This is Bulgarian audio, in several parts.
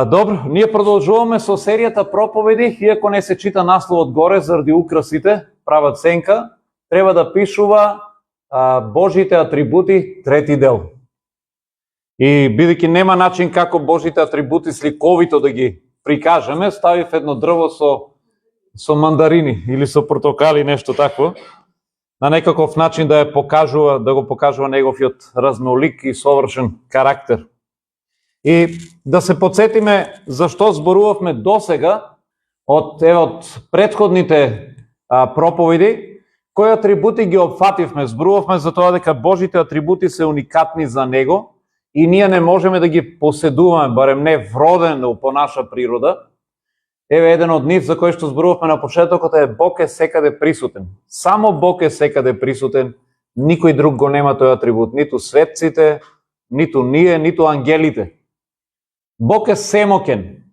Добро, ние продолжуваме со серијата проповеди, иако не се чита насловот горе заради украсите, прават сенка, треба да пишува Божите атрибути, трети дел. И бидејќи нема начин како Божите атрибути сликовито да ги прикажеме, ставив едно дрво со мандарини или со портокали, нешто такво, на некаков начин да го покажува неговиот разнолик и совршен карактер. И да се подсетиме зашто зборувавме досега од претходните проповеди, кои атрибути ги опфативме. Зборувавме за тоа дека Божите атрибути се уникатни за Него и ние не можеме да ги поседуваме, барем не вродено по наша природа. Еден од нив за кој што зборувавме на почетокот е Бог е секаде присутен. Само Бог е секаде присутен, никој друг го нема тој атрибут, ниту светците, ниту ние, ниту ангелите. Бог е семокен.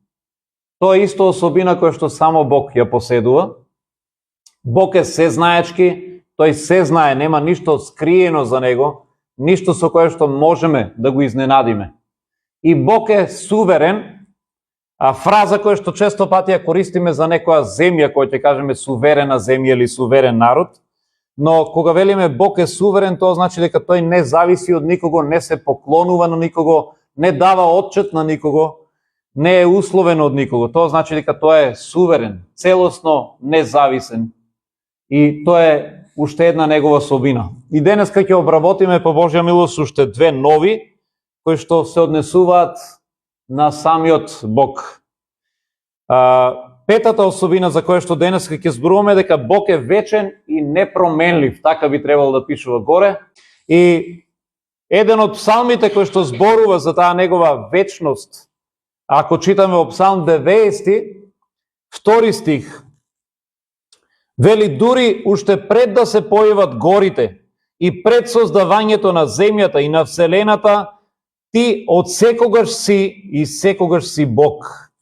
Тоа е исто особина која што само Бог ја поседува. Бог е сезнаечки, тој се знае, нема ништо скриено за Него, ништо со кое што можеме да го изненадиме. И Бог е суверен, фраза која што често пати ја користиме за некоја земја, која ќе кажеме суверена земја или суверен народ, но кога велиме Бог е суверен, тоа значи дека тој не зависи од никого, не се поклонува на никого, не дава отчет на никого, не е условен од никого. Тоа значи дека тој е суверен, целосно независен. И тоа е уште една негова особина. И денеска ќе обработиме по Божја милост уште две нови, кои што се однесуваат на самиот Бог. Петата особина за која што денеска ќе зборуваме дека Бог е вечен и непроменлив, така би требало да пишува горе. И еден од псалмите кој што зборува за таа негова вечност, ако читаме во Псалм 90, 2 стих, вели: дури уште пред да се појават горите и пред создавањето на земјата и на вселената, ти од секогаш си и секогаш си Бог.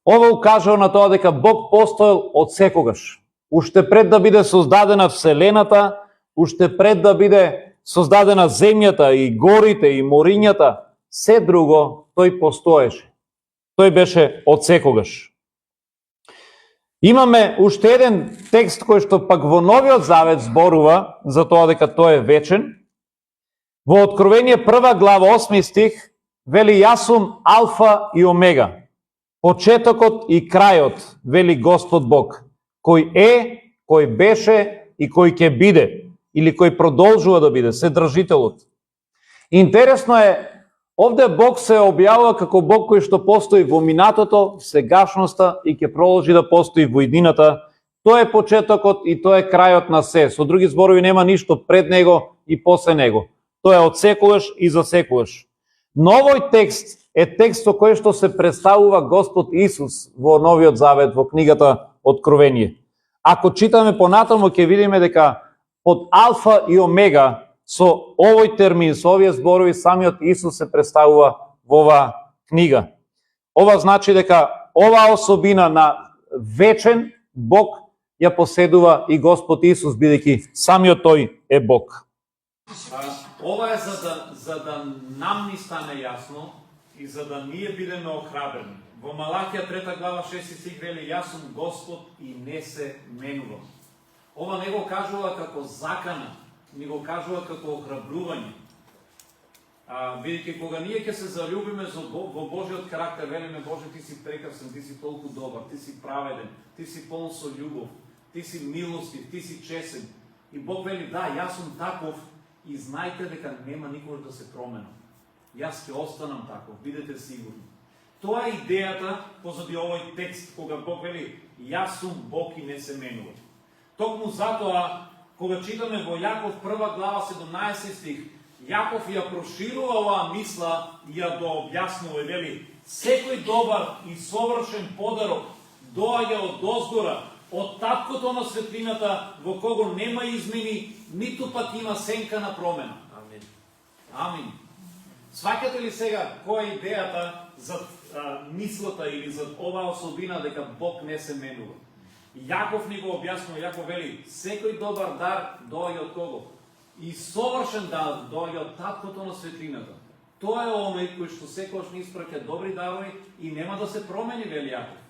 Ова укажува на тоа дека Бог постоел од секогаш. Уште пред да биде создадена вселената, уште пред да биде создадена земјата и горите и морињата, се друго тој постоеше. Тој беше од секогаш. Имаме уште еден текст кој што пак во Новиот Завет зборува за тоа дека тој е вечен. Во Откровение 1 глава 8 стих вели: јас сум Алфа и Омега, почетокот и крајот, вели Господ Бог, кој е, кој беше и кој ќе биде, или кој продолжува да биде, Вседржителот. Интересно е, овде Бог се објавува како Бог кој што постои во минатото, сегашноста и ќе продолжи да постои во иднината. Тој е почетокот и тој е крајот на се. Со други зборови, нема ништо пред Него и после Него. Тој е од секогаш и за секогаш. Но овој текст е текст со кој што се представува Господ Исус во Новиот Завет, во книгата Откровение. Ако читаме понатаму, ќе видиме дека под Алфа и Омега, со овој термин, со овие зборови, самиот Исус се представува во оваа книга. Ова значи дека оваа особина на вечен Бог ја поседува и Господ Исус, бидејќи самиот тој е Бог. Ова е за да нам ни стане јасно и за да ние бидеме охрабрени. Во Малахија 3 глава 6 стих вели: јас сум Господ и не се менувам. Ова не го кажува како закана, ни го кажува како охрабрување. Бидејќи кога ние ќе се заљубиме во Божиот карактер, велиме: Боже, ти си прекрасен, ти си толку добар, ти си праведен, ти си полн со љубов, ти си милостив, ти си чесен. И Бог вели: да, јас сум таков и знајте дека нема никогаш да се променам. Јас ќе останам таков, бидете сигурни. Тоа е идејата позади овој текст, кога Бог вели: јас сум Бог и не се менувам. Токму затоа, кога читаме во Јаков 1 глава 17 стих, Јаков ја проширува оваа мисла и ја дообјаснува и вели: секој добар и совршен подарок доаѓа од озгора, од таткото на светлината, во кого нема измени, ниту пак има сенка на промена. Амин. Амин. Сваќате ли сега која е идејата за мислата или за оваа особина дека Бог не се менува? Јаков ни го објаснува, Јаков вели: секој добар дар доаѓа од кого? И совршен дар доаѓа од таткото на светлината. Тоа е оној кој што секогаш ни испраќа добри дарови и нема да се промени, вели Јаков.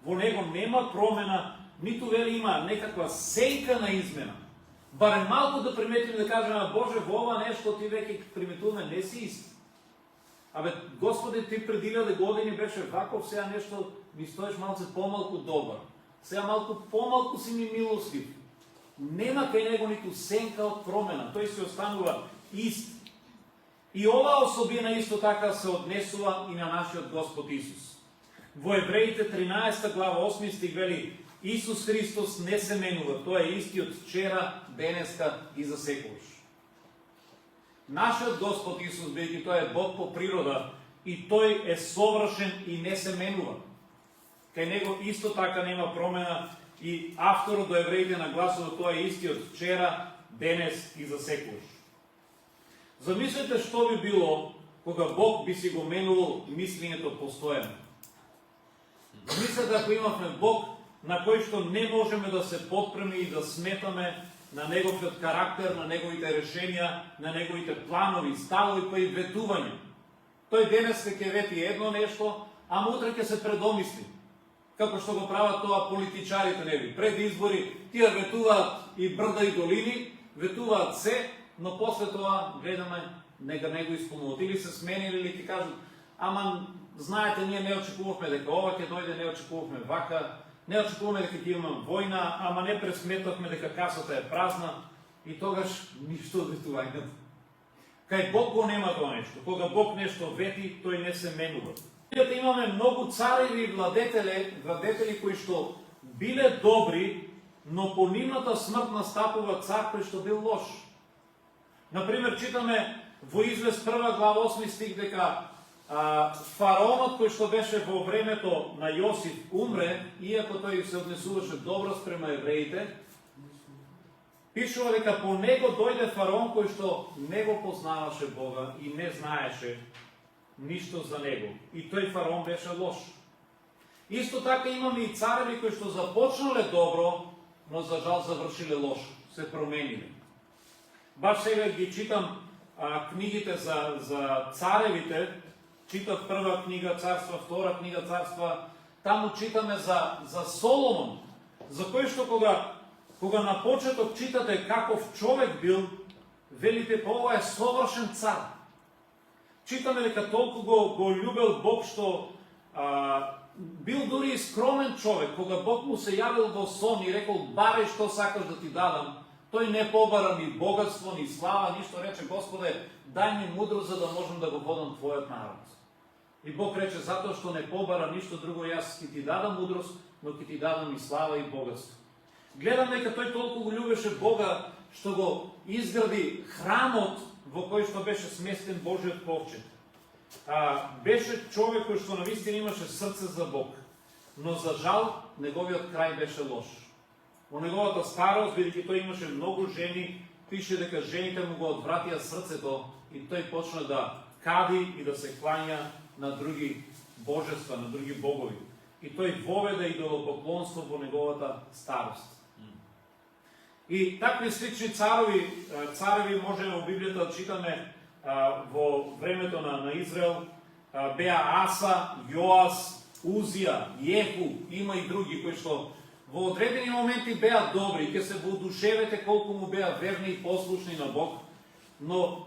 Во него нема промена, ниту вели има некаква сенка на измена. Барем малку да приметиме да кажеме, Боже, во ова нешто ти веќе приметуваме не си ист. Абе, Господи, ти пред 1000 години беше ваков, сега нешто ми стоиш малце помалку добар. Сега малку помалку си ми милостив. Нема кај него ниту сенка од промена. Тој се останува ист. И оваа особина исто така се однесува и на нашиот Господ Исус. Во Евреите 13 глава 8 стих вели: Исус Христос не се менува, тој е истиот вчера, денеска и за секогаш. Нашиот Господ Исус, бидејќи тој е Бог по природа и тој е совршен и не се менува. Кај него исто така нема промена и авторот до Евреите нагласува тоа е истиот вчера, денес и за секогаш. Замислете што би било кога Бог би си го менувал мислењето постојано. Замислете ако имавме Бог на кој што не можеме да се подпреме и да сметаме на неговиот карактер, на неговите решенија, на неговите планови, ставови па и ветувања. Тој денес ќе вети едно нешто, а утре ќе се предомисли. Како што го прават тоа политичарите, нели? Пред избори тие ветуваат и брда и долини, ветуваат се, но после тоа гледаме нека него исполнуват. Или се сменили, или ќе кажат, ама знаете, ние не очекувавме дека ова ќе дојде, не очекувавме вака, не очекуваме дека ќе имаме војна, ама не пресметавме дека касата е празна и тогаш ништо од ветувањето. Кај Бог го нема тоа нешто. Кога Бог нешто вети, тој не се менува. Имаме многу цареви и владетели кои што биле добри, но по нивната смрт настапува цар кој што бил лош. Например, читаме во Извест 1 глава 8 стих дека фараонот кој што беше во времето на Јосиф умре, иако тој се однесуваше добро спрема евреите, пишува дека по него дојде фараон кој што не го познаваше Бога и не знаеше ништо за него. И тој фараон беше лош. Исто така имаме и цареви кои што започнале добро, но за жал завршиле лошо, се промениле. Баш сега ги читам книгите за царевите, читав прва книга царства, втора книга царства, таму читаме за Соломон, за кој што кога на почеток читате каков човек бил, велите, ова е совршен цар. Читаме дека толку го љубел Бог што бил дури и скромен човек, кога Бог му се јавил во сон и рекол, барај што сакаш да ти дадам, тој не побара ни богатство, ни слава, ништо, рече, Господе, дај ми мудрост за да можам да го водам твојот народ. И Бог рече, затоа што не побара ништо друго, јас ќе ти дадам мудрост, но ќе ти дадам и слава и богатство. Гледам дека тој толку го љубеше Бога, што го изгради храмот во кој што беше сместен Божиот ковчег. Беше човек кој што навистина имаше срце за Бог, но за жал неговиот крај беше лош. Во неговата старост, бидејќи тој имаше многу жени, пише дека жените му го одвратија срцето и тој почна да кади и да се клања на други божества, на други богови. И тој воведе идолопоклонство во неговата старост. И такви слични цареви можеме во Библијата да читаме во времето на Израел, беа Аса, Јоас, Узија, Јеху, има и други кои што во одредени моменти беа добри, ќе се воодушевете колку му беа верни и послушни на Бог, но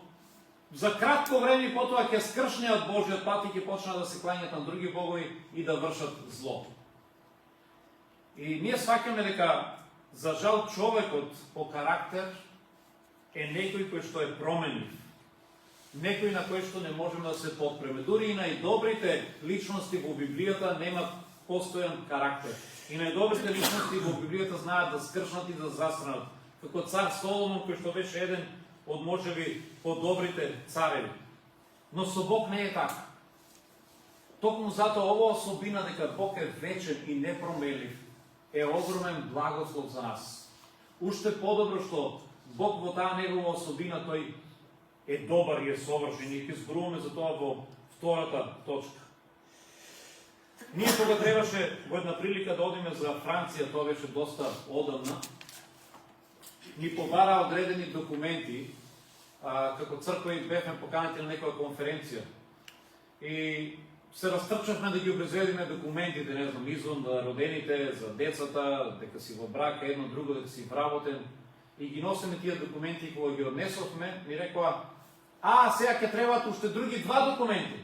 за кратко време потоа ќе скршнеат Божиот пат и ќе почнат да се клањат на други богови и да вршат зло. И ние сваќаме дека за жал човекот по карактер е некој кој што е променлив. Некој на кој што не можеме да се подпреме. Дури и најдобрите личности во Библијата немат постојан карактер. И најдобрите личности во Библијата знаат да скршнат и да засранат. Како цар Соломон, кој што беше еден од можеби подобрите цареви. Но со Бог не е така. Токму затоа оваа особина дека Бог е вечен и непроменлив е огромен благослов за нас. Уште подобро што Бог во таа негова особина тој е добар и е совршен и ќе зборуваме за тоа во втората точка. Ние кога требаше во една прилика да одиме за Франција, тоа беше доста одамна, ни побара одредени документи како црква и бевме поканети на некоја конференција. И се растрчавме да ги обезведиме документите, не знам, извон родените, за децата, дека си во брак, едно друго, дека си вработен. И ги носиме тие документи и кога ги однесовме, ми рекоа, сега ќе требаат уште други 2 документи.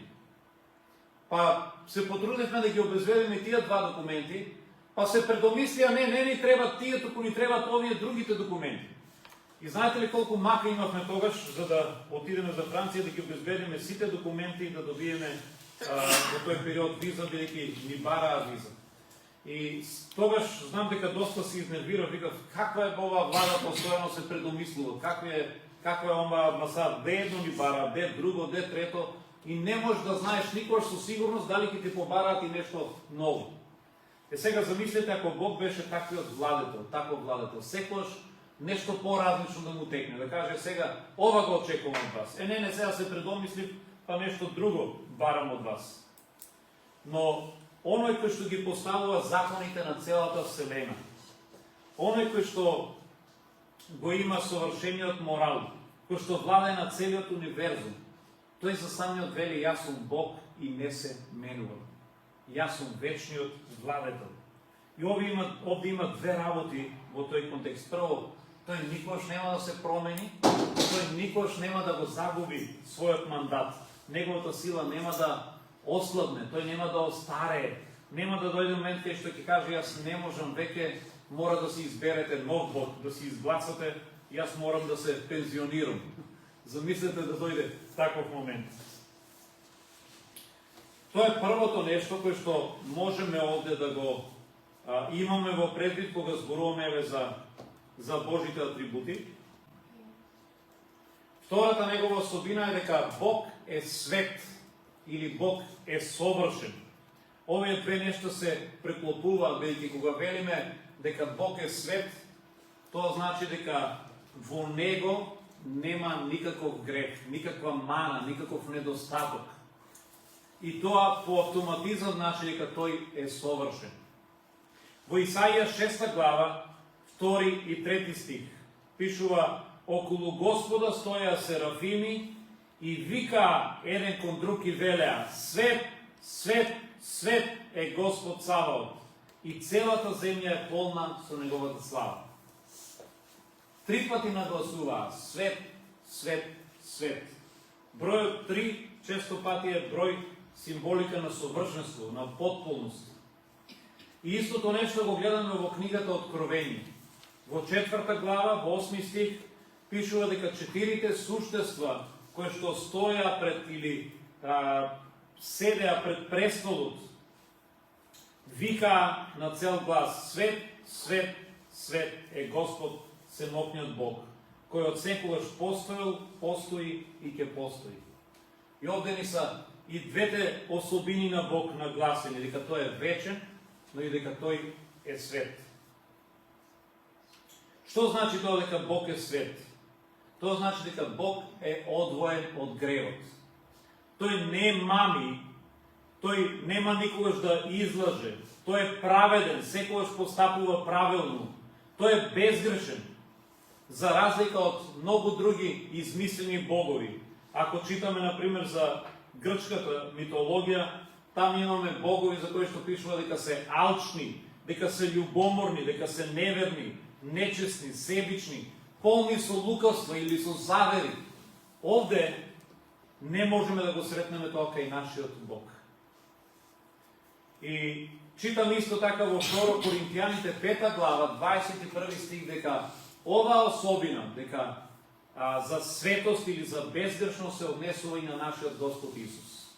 Па се потрудивме да ги обезведиме тие 2 документи, па се предомислија, не ни требаат тие, туку ни требаат овие другите документи. И знаете ли колку мака имавме тогаш за да отидеме за Франција, да ги обезбедиме сите документи и да добиеме во тој период виза, бидејќи ни бараа виза. И тогаш знам дека доста се изнервирав, викав каква е оваа влада, постојано се предомислува, каква е ова маса, де едно ни бара, де друго, де трето, и не можеш да знаеш никош со сигурност дали ќе ти побараат и нешто ново. Сега замислете ако Бог беше таквиот владетел, таков владетел, секојаш нешто поразлично да му текне, да каже сега ова го очекувам од вас. Не, сега се предомислив, па нешто друго барам од вас. Но оној кој што ги поставува законите на целата вселена, оној кој што го има совршениот морал, кој што владае на целиот универзум, тој за самиот вели, јас сум Бог и не се менувам. Јас сум вечниот владетел. И овде има 2 работи во тој контекст. Прво, тој никош нема да се промени, тој никош нема да го загуби својот мандат. Неговата сила нема да ослабне, тој нема да остарее, нема да дојде момент кај што ќе каже јас не можам веќе, мора да си изберете нов Бог, да си изгласате, јас морам да се пензионирам. Замислете да дојде таков момент. Тоа е првото нешто кое што можеме овде да го имаме во предвид кога зборуваме за Божите атрибути. Втората негова особина е дека Бог е свет или Бог е совршен. Овие 2 нешта се преклопуваат, бидејќи кога велиме дека Бог е свет, тоа значи дека во Него нема никаков грех, никаква мана, никаков недостаток. И тоа по автоматизам значи дека тој е совршен. Во Исаија 6 глава, 2 и 3 стих, пишува: околу Господа стоја серафими и вика еден кон друг и велеа: свет, свет, свет е Господ Саваот, и целата земја е полна со неговата слава. 3 пати нагласуваа: свет, свет, свет. Бројот 3 често пати е број символика на совршенство, на потполност. И истото нешто го гледаме во книгата Откровение. Во 4 глава, во 8 стих, пишува дека 4 суштества кои што стоја пред или седеа пред престолот, вика на цел глас: свет, свет, свет е Господ, Семокниот Бог, кој од секогаш постоел, постои и ќе постои. И овде ни са и 2 особини на Бог нагласени, дека тој е вечен, но и дека тој е свет. Што значи тоа дека Бог е свет? Тоа значи дека Бог е одвоен од гревот. Тој не мами, тој нема никогаш да излаже, тој е праведен, секогаш постапува правилно, тој е безгрешен, за разлика од многу други измислени богови. Ако читаме, например, за грчката митологија, там имаме богови за кои што пишува дека се алчни, дека се љубоморни, дека се неверни, нечестни, себични, полни со лукавство или со завери. Овде не можеме да го сретнеме тоа кај нашиот Бог. И читам исто така во 2 Коринтијаните 5 глава, 21 стих, дека оваа особина, дека за светост или за безгрешност се однесува и на нашиот Господ Исус.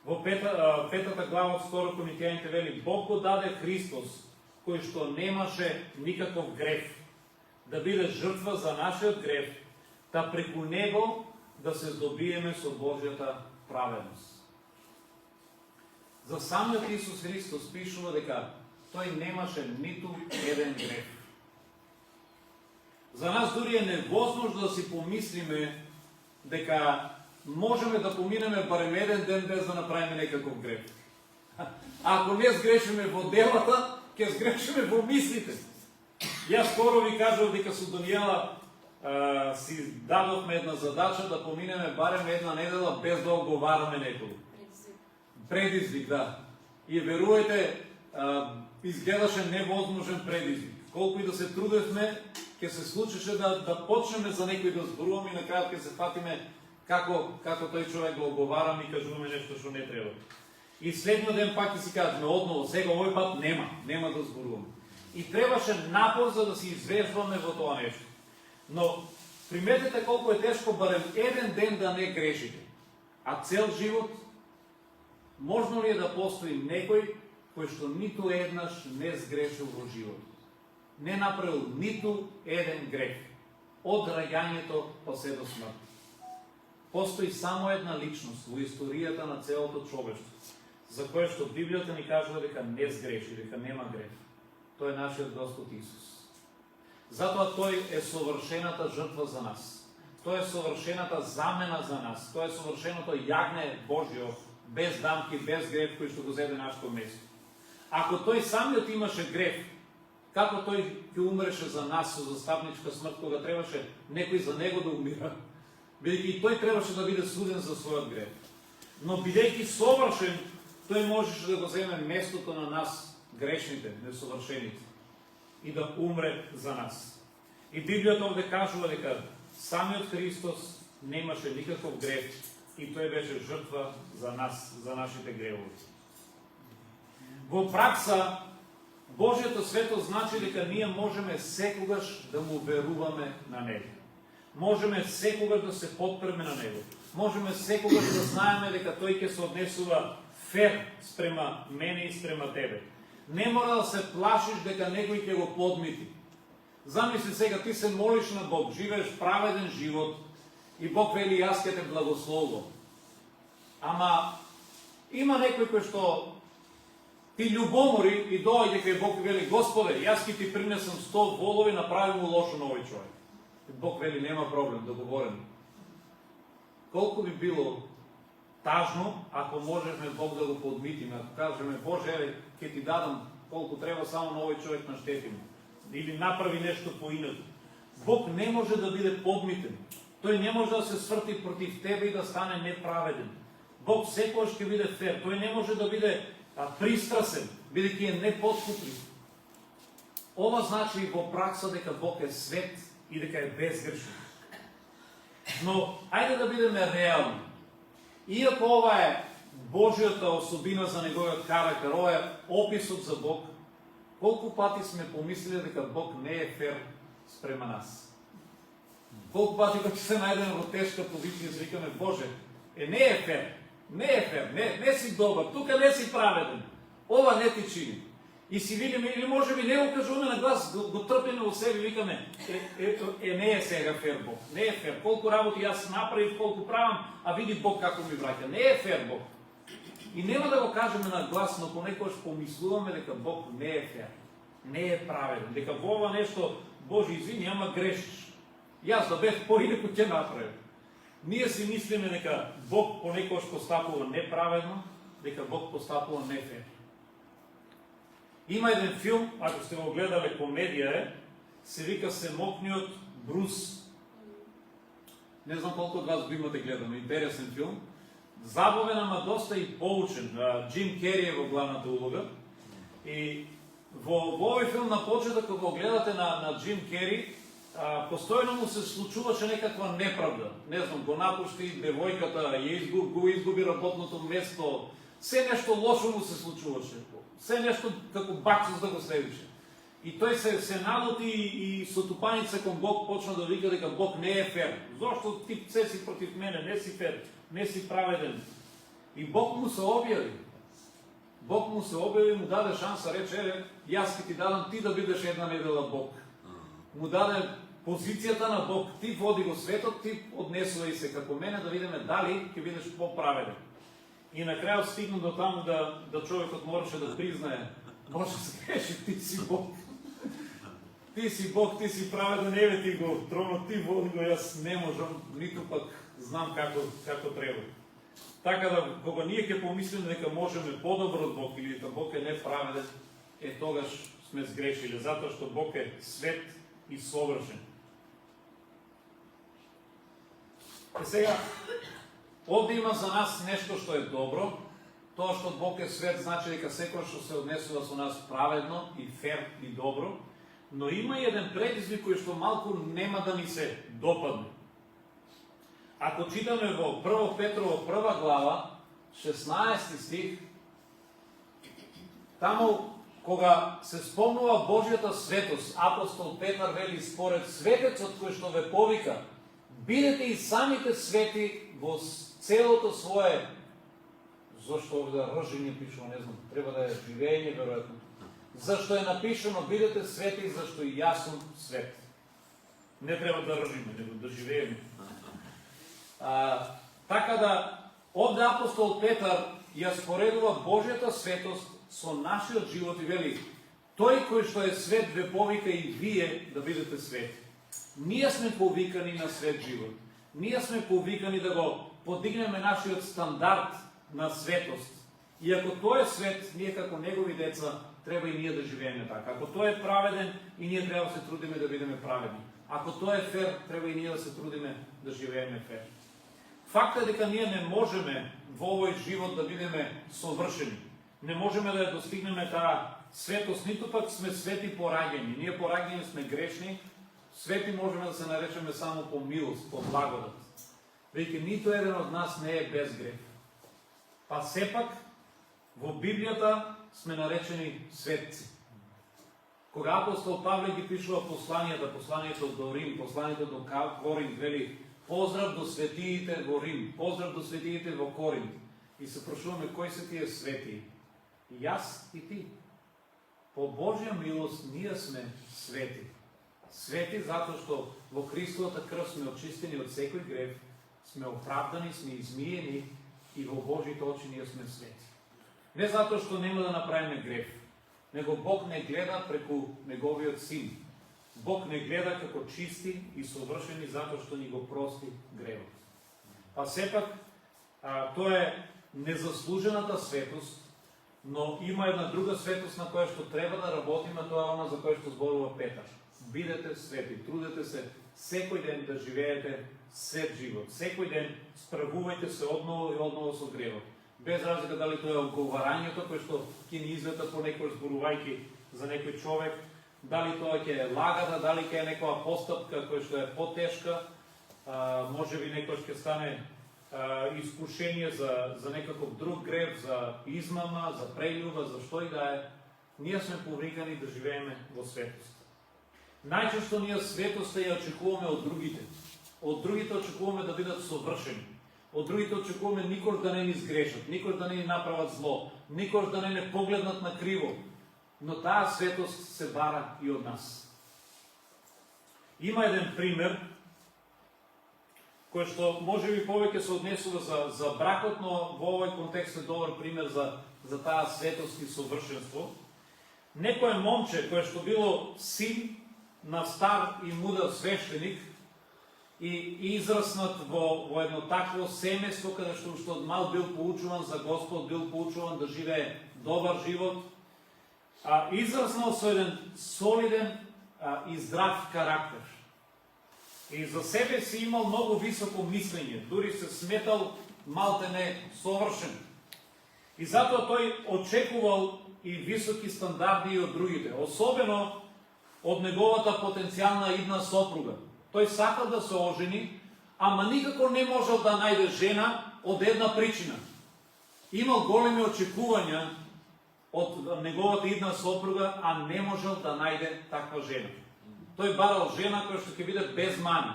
Во 5 глава од 2 Коринтијаните вели: Бог го даде Христос, кој што немаше никаков греф, да биде жртва за нашиот греф, да преку Него да се здобиеме со Божјата праведност. За самиот Исус Христос пишува дека тој немаше ниту еден греф. За нас дури е невозможно да си помислиме дека можеме да поминеме барем еден ден без да направиме некаков греф. Ако не сгрешиме во делата, ќе сгрешиме во мислите. Јас скоро ви кажав дека со Даниела си дадохме една задача да поминеме барем една недела без да оговараме некого. Предизвик, да. И верувайте, изгледаше невъзможен предизвик. Колко и да се трудехме, ќе се случеше да почнеме за некој да зборуваме и накрая ќе се фатиме како тој човек го оговараме и кажуваме нешто што не треба. И следниот ден пак ќе си кажеме одново, сега овој пат нема да зборуваме. И требаше напор за да се извеждаме во тоа нешто. Но приметете колко е тешко барем еден ден да не грешите. А цел живот, можно ли е да постои некој кој што ниту еднаш не сгрешил во живот? Не направил ниту еден грех. Од раѓањето па се до смрт. Постои само една личност во историјата на целото човештво, за кое што Библијата ни кажува дека не сгреши, дека нема грех. Тој е нашиот Господ Исус. Затоа тој е совршената жртва за нас. Тој е совршената замена за нас. Тој е совршеното јагне Божјо, без дамки, без грех, кој што го зеде нашето место. Ако тој самиот имаше грех, како тој ќе умреше за нас со застапничка смрт, кога требаше некој за него да умира, бидејќи и тој требаше да биде суден за својот грех. Но бидејќи совршен, тој можеше да го земе местото на нас, грешните, несовршените, и да умре за нас. И Библијата овде кажува дека самиот Христос немаше никаков грех и тој беше жртва за нас, за нашите грехови. Во пракса, Божјото свето значи дека ние можеме секогаш да му веруваме на Него. Можеме секогаш да се подпреме на Него. Можеме секогаш да знаеме дека Тој ќе се однесува фер спрема мене и спрема тебе. Не мора да се плашиш дека некој ќе го подмити. Замисли сега, ти се молиш на Бог, живееш праведен живот и Бог вели јас ќе те благословувам. Ама има некој кој што ти љубомори и доаѓа кај Бог и вели Господе, јас ќе ти принесам 100 волови, направи му лошо на овој човек. И Бог вели нема проблем, договорено. Колку би било тажно ако можеме Бог да го подмитиме, ако кажеме Боже, ќе ти дадам колку треба само на овој човек наштетиме. Или направи нешто поинато. Бог не може да биде подмитен. Тој не може да се сврти против тебе и да стане неправеден. Бог секогаш ќе биде фер. Тој не може да биде пристрасен, бидејќи е непоткуплив. Ова значи во пракса дека Бог е свет и дека е безгрешен. Но ајде да бидеме реални. Иако ова е Божјата особина за неговиот карактер, ова е описот за Бог, колку пати сме помислили дека Бог не е фер спрема нас. Колку пати кога се најдеме во тешка позиција, се викаме Боже, не е фер. Не е фер, не си добар, тука не си праведен. Ова не ти чини. И си видиме, или може би не го кажуваме на глас, го трпиме во себе и викаме, не е сега фер Бог, не е фер. Колку работи јас направив, колку правам, а види Бог како ми враќа. Не е фер Бог. И нема да го кажеме на глас, но понекогаш помислуваме дека Бог не е фер, не е праведен, дека во ова нешто, Боже, извини, ама грешиш. Јас да бев поинаку ќе направив. Ние си мислиме дека Бог понекогаш постапува неправедно, дека Бог постапува нефер. Има еден филм, ако сте го гледале, комедија е, се вика Семокниот Брус. Не знам колку од вас го имате гледано, интересен филм. Забавен, ама доста и поучен. Джим Кери е во главната улога. И во овој филм на почеток, кога го гледате на Джим Кери, постојано му се случуваше некаква неправда. Не знам, го напушти девојката, го изгуби работното место, се нешто лошо му се случуваше. Се нешто како баксус да го следише. И тој се налути и со тупаница кон Бог почна да вика дека Бог не е фер. Зошто ти се си против мене, не си фер, не си праведен. И Бог му се објави. Бог му се објави, му даде шанса, рече, јас ќе ти дадам ти да бидеш една недела Бог. Му даде позицијата на Бог, ти води го светот, ти однесувај се како мене, да видиме дали ќе бидеш по-праведен. И на крајот стигна до таму да човекот можеше да признае, може да се греши, ти си Бог. Ти си Бог, ти си праведен, еве ти го тронот, ти води го, јас не можам, ниту пак знам како треба. Така да, кога ние ќе помислиме дека можеме подобро од Бог или дека Бог е неправеден, тогаш сме сгрешили, затоа што Бог е свет и совршен. Сега, овде има за нас нешто што е добро. Тоа што Бог е свет значи дека секој што се однесува со нас праведно и фер и добро, но има и еден предизвик кој што малку нема да ни се допадне. Ако читаме во 1 Петрово 1 глава, 16 стих, таму кога се спомнува Божјата светост, апостол Петар вели според светецот кој што ве повика, бидете и самите свети во целото свое. Зошто овде ржење пишува, не знам, треба да е живење веројатно. Зашто е напишано бидете свети, зашто и јас сум свет. Не треба да ржиме, него да живееме. Така да, овде апостол Петар ја споредува Божјата светост со нашиот живот и вели, тој кој што е свет ве повика и вие да бидете свети. Ние сме повикани на свет живот. Ние сме повикани да го подигнеме нашиот стандард на светост. И ако тој е свет, ние како негови деца треба и ние да живееме така. Ако тој е праведен, и ние треба да се трудиме да бидеме праведни. Ако тој е фер, треба и ние да се трудиме да живееме фер. Факт е дека ние не можеме во овој живот да бидеме совршени. Не можеме да ја достигнеме таа светост, ниту пак сме свети по раѓање. Ние по раѓање сме грешни, свети можеме да се наречеме само по милост, по благодат. Веќе ниту еден од нас не е без грех. Па сепак, во Библијата сме наречени светци. Кога апостол Павле ги пишува посланието до Рим, посланието до Коринт, вели поздрав до светиите во Рим, поздрав до светиите во Коринт. И се прашуваме кои се тие свети. И јас и ти. По Божја милост ние сме свети. Свети затоа што во Христовата крв сме очистени од секој грев, сме оправдани, сме измиени и во Божите очи ние сме свети. Не затоа што нема да направиме грев, него Бог не гледа преку неговиот син. Бог не гледа како чисти и совршени затоа што ни го прости гревот. Па сепак, тоа е незаслужената светост, но има една друга светост на која што треба да работиме, тоа е она за која што зборува Петар. Бидете свети, трудете се секој ден да живеете свет живот. Секој ден справувајте се одново и одново со гревот. Без разлика дали тоа е оговарањето кој што ќе ни извета по некој зборувајќи за некој човек, дали тоа ќе е лагата, дали ќе е некоја постапка која што е потешка, можеби некој ќе стане искушение за некаков друг грев, за измама, за прељуба, за што и да е. Ние сме повикани да живееме во светост. Најчесто ние светоста ја очекуваме од другите. Од другите очекуваме да бидат совршени. Од другите очекуваме никош да не ни сгрешат, никош да не ни направат зло, никош да не погледнат на криво. Но таа светост се бара и од нас. Има еден пример, кој што може би повеќе се однесува за бракот, но во овој контекст е добар пример за таа светост и совршенство. Некој момче кој што било син на стар и мудар свештеник и израснат во едно такво семејство каде што од мал бил поучуван за Господ, бил поучуван да живее добар живот, израснал со еден солиден и здрав карактер. И за себе си имал многу високо мислење, дури се сметал малтене совршен. И затоа тој очекувал и високи стандарди и од другите, особено од неговата потенцијална идна сопруга. Тој сакал да се ожени, ама никако не можел да најде жена од една причина. Имал големи очекувања од неговата идна сопруга, а не можел да најде таква жена. Тој барал жена која што ќе биде без мани.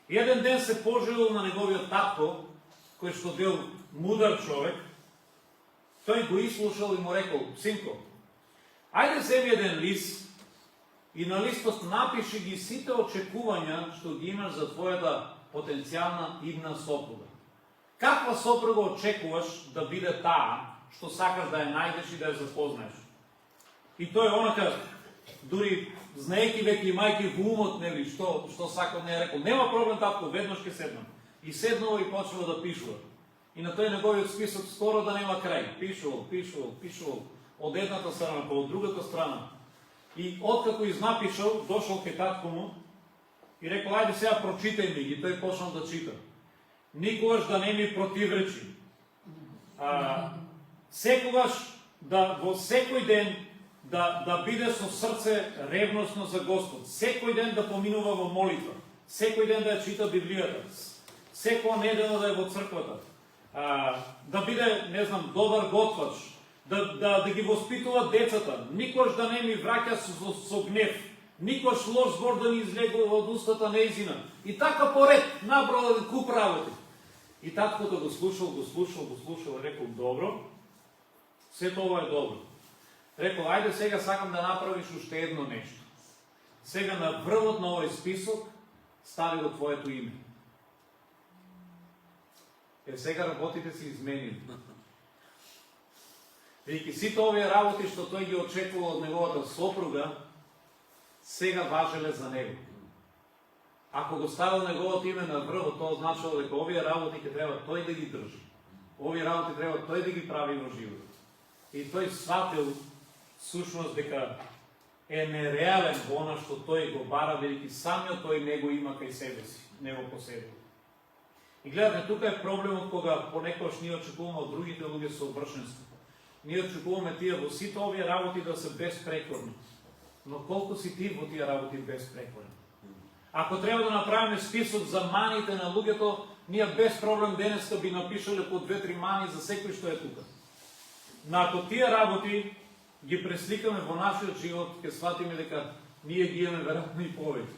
И еден ден се пожелил на неговиот татко, кој што бил мудар човек. Тој го ислушал и му рекол: синко, ајде земи еден лист и на листот напиши ги сите очекувања што ги имаш за твојата потенцијална идна сопруга. Каква сопруга очекуваш да биде таа што сакаш да ја најдеш и да ја запознаеш? И тој онака, дури знаејќи веќе имајќи во умот, нели, што сакал, не рекол: нема проблем, татко, веднаш ќе седнам. И седнува и почнува да пишува. И на тој неговиот список скоро да нема крај. Пишувал од едната страна, па од другата страна. И откако изнапишал, дошол ке татко му И рекол, ајде сега прочитај ми, и тој почнал да чита. Никогаш да не ми противречи. Секогаш да во секој ден да биде со срце ревносно за Господ. Секој ден да поминува во молитва. Секој ден да ја чита Библијата. Секоја недела да е во црквата. Да биде, не знам, добар готвач. Да ги воспитува децата. Никош да не ми враќа со гнев. Никош лош збор да ни излегува од устата неизина. И така поред, набрал куп работи. И таткото го слушал, рекол, добро, се тоа е добро. Рекол, ајде сега сакам да направиш уште едно нешто. Сега на врвот на овој список стави го твоето име. Сега работите се изменили. Бидејќи сите овие работи што тој ги очекува од неговата сопруга, сега важеле за него. Ако го ставил неговото име на врвот, тоа означава дека овие работи ќе треба тој да ги држи. Овие работи треба тој да ги прави во животот. И тој сватил сушност дека е нереален во она што тој го бара, бидејќи самиот тој него има кај себе си, него поседува. И гледате, тука е проблемот кога понекогаш ние очекуваме од другите луѓе совршенство. Ние очекуваме тие во сите овие работи да се безпрекорни. Но колку си ти во тие работи безпрекорен? Ако треба да направиме список за маните на луѓето, ние без проблем денеска би напишале по 2-3 мани за секој што е тука. Но ако тие работи ги пресликаме во нашиот живот, ќе сватиме дека ние ги имаме веројатно и повеќе.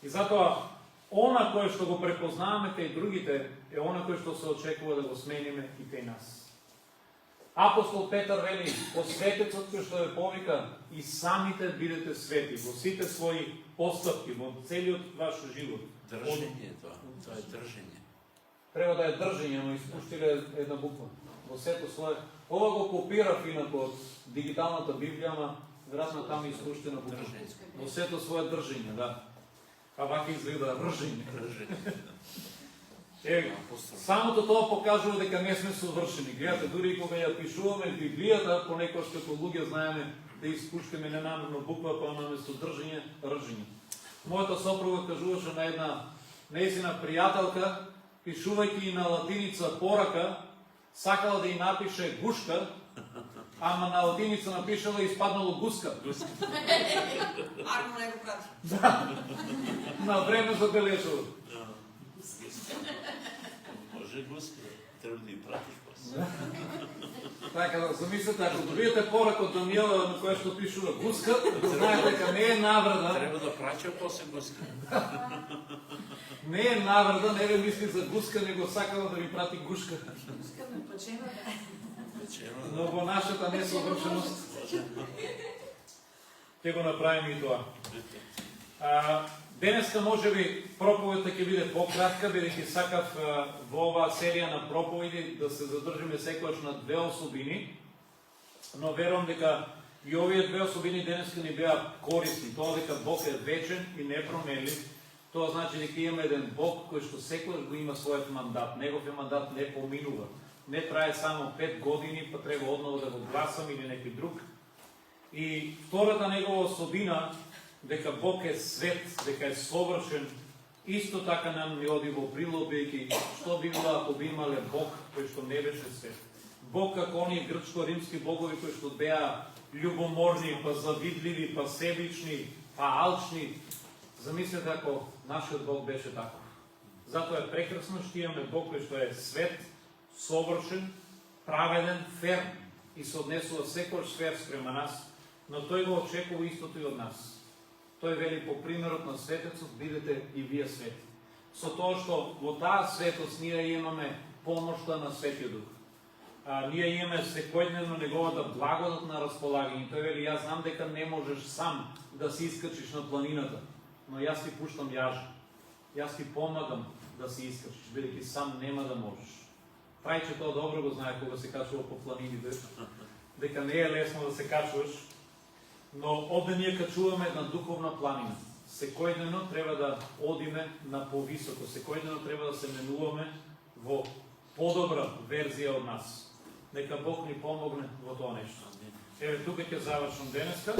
И затоа, она кое што го препознаваме кај другите, е она кое што се очекува да го смениме и кај нас. Апостол Петар вели, посветецот кој што ве повика, и самите бидете свети во сите своји постапки, во целиот ваш живот. Држење тоа е држење. Треба да е држење, но испуштиле една буква. Во сето свое. Ова го копирав инаку од дигиталната Библија, ама веројатно таму е испуштена буква. Во сето свое држење, да. А вака изгледа ржење. Самото тоа покажува дека не сме совршени. Гледате, дури и кога ја пишуваме Библијата, понекогаш како луѓе знаеме да испушкаме ненамерно буква, па наместо држење, ржење. Мојата сопруга кажуваше на една нејзина пријателка, пишувајќи на латиница порака, сакала да ја напише гушка, ама на латиница напишала и испаднало гуска. Арно не го прати. Да. На време забележува. Може гуска, треба да ја пратиш после. Така да замислите, ако добиете порак од Даниела на која што пишува гуска, да знаете дека не е наврада. Треба да праќа после гуска. Не е наврада, не ве мисли за гуска, него сакала да ви прати гушка. Гуска ме почема, да. Но во нашата несовршеност ќе го направиме и тоа. Денеска можеби проповедта ќе биде пократка, бидејќи сакав во оваа серија на проповеди да се задржиме секогаш на две особини, но верувам дека и овие две особини денеска ни беа корисни. Тоа дека Бог е вечен и непроменлив, тоа значи дека имаме еден Бог кој што секогаш го има својот мандат. Неговиот мандат не поминува. Не трае само 5 години, па треба одново да го гласам или некој друг. И втората негова особина, дека Бог е свет, дека е совршен, исто така нам ни оди во прилог, бидејќи што би било ако би имале Бог кој што не беше свет. Бог како оние грчко-римски богови кои што беа љубоморни, па завидливи, па себични, па алчни. Замислете ако нашиот Бог беше таков. Затоа е прекрасно што имаме Бог кој што е свет, совршен, праведен, фер и се однесува секојаш фер спрема нас, но тој го очекува истото и од нас. Тој вели по примерот на светецот, бидете и вие свети. Со тоа што во таа светост ние имаме помошта на Светиот Дух. Ние имаме секојдневно неговата благодат на располагање. Тој вели, јас знам дека не можеш сам да се искачиш на планината, но јас ти пуштам јажа. Јас ти помагам да се искачиш, бидејќи сам нема да можеш. Трајче тоа добро го знае кога се качува по планините, дека не е лесно да се качуваш, но овде ние качуваме на духовна планина. Секојдневно треба да одиме на повисоко, секојдневно треба да се менуваме во подобра верзија од нас. Нека Бог ни помогне во тоа нешто. Еве, тука ќе завршам денеска.